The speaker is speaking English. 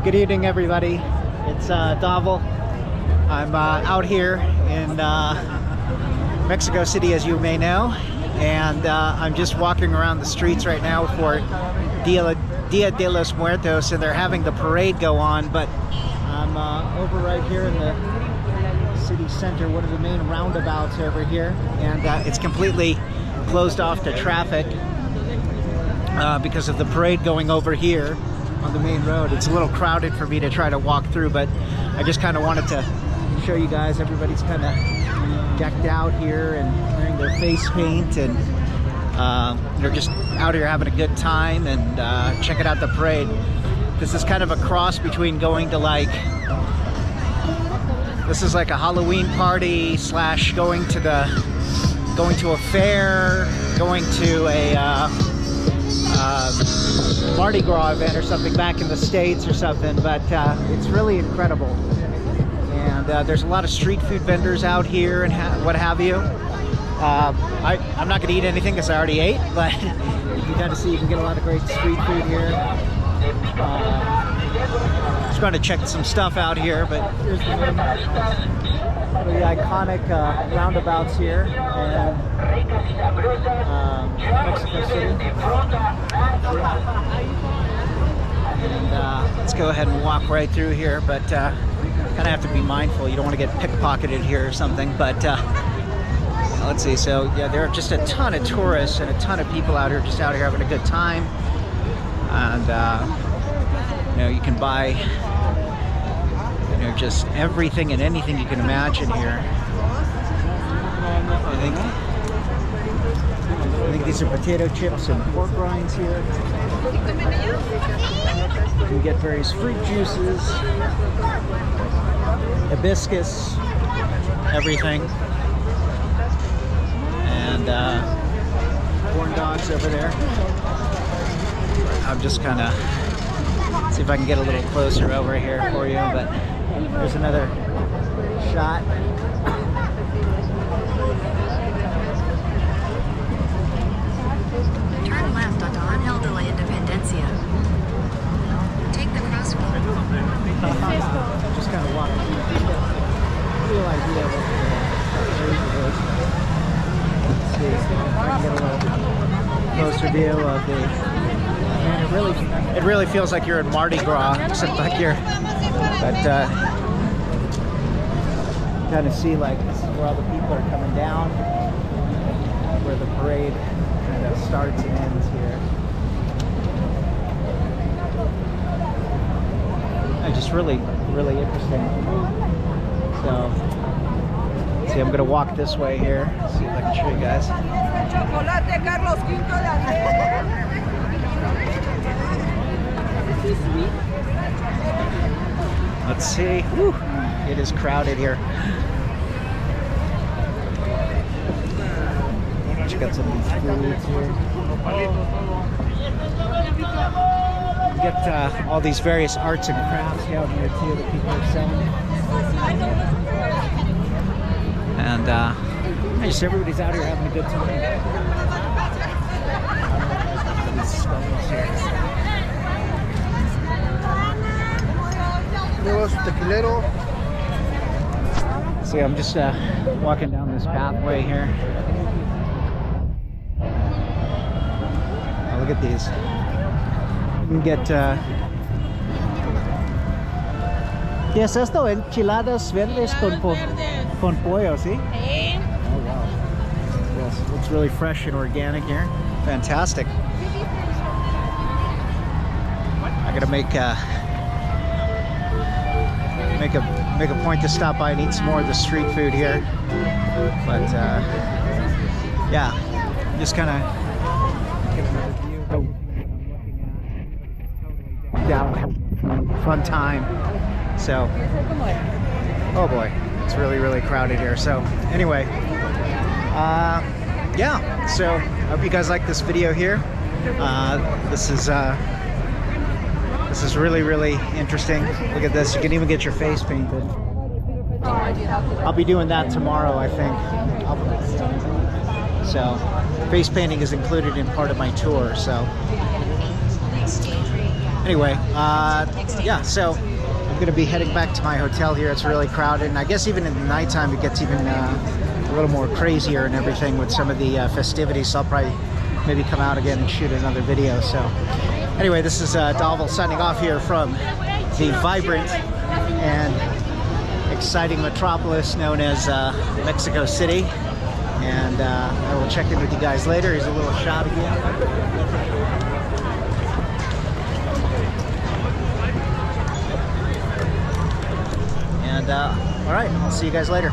Good evening, everybody. It's Dhaval. I'm out here in Mexico City, as you may know, and I'm just walking around the streets right now for Dia de los Muertos, and they're having the parade go on, but I'm over right here in the city center, one of the main roundabouts over here, and it's completely closed off to traffic because of the parade going over here on the main road. It's a little crowded for me to try to walk through, but I just kind of wanted to show you guys. Everybody's kind of decked out here and wearing their face paint, and they're just out here having a good time and checking out the parade. This is kind of a cross between going to this is like a Halloween party slash going to a fair, going to a Mardi Gras event or something back in the States or something, but it's really incredible. And there's a lot of street food vendors out here and what have you. I'm not going to eat anything because I already ate, but you can kind of see you can get a lot of great street food here. Just going to check some stuff out here, but here's the iconic roundabouts here in Mexico City. And let's go ahead and walk right through here, but kind of have to be mindful. You don't want to get pickpocketed here or something, but let's see. So yeah, there are just a ton of tourists and a ton of people out here, just out here having a good time. And you know, you can buy just everything and anything you can imagine here. I think these are potato chips and pork rinds here. You can get various fruit juices, hibiscus, everything. And corn dogs over there. I'm just kind of see if I can get a little closer over here for you, but there's another shot. Turn left onto Ángel de la Independencia. Take the crossroad. Just kind of walking through. Real idea of what the let's see if I can get a little closer view of the. Man, it really feels like you're in Mardi Gras, except like you're. But kind of see like this is where all the people are coming down, where the parade kind of starts and ends here. And just really interesting. So, see, I'm gonna walk this way here. See if I can show you guys. Let's see. Whew. It is crowded here. Check out some of these foods here. You get all these various arts and crafts out here too that people are selling. And just everybody's out here having a good time. These stones here. See, I'm just walking down this pathway here. Oh, look at these. You can get ¿qué es esto? Enchiladas verdes con pollo, ¿sí? Oh, wow. Yes, looks really fresh and organic here. Fantastic. I gotta make a point to stop by and eat some more of the street food here. But yeah, just kind of get another view of what I'm looking at. Fun time. So, oh boy, it's really crowded here. So anyway, yeah. So I hope you guys like this video here. This is really interesting. Look at this. You can even get your face painted. I'll be doing that tomorrow, I think. So face painting is included in part of my tour. So Anyway, yeah, so I'm going to be heading back to my hotel here. It's really crowded, and I guess even in the nighttime it gets even a little more crazier and everything with some of the festivities. So I'll probably maybe come out again and shoot another video. So anyway, this is Dhaval signing off here from the vibrant and exciting metropolis known as Mexico City. And I will check in with you guys later. Here's a little shot again. And all right, I'll see you guys later.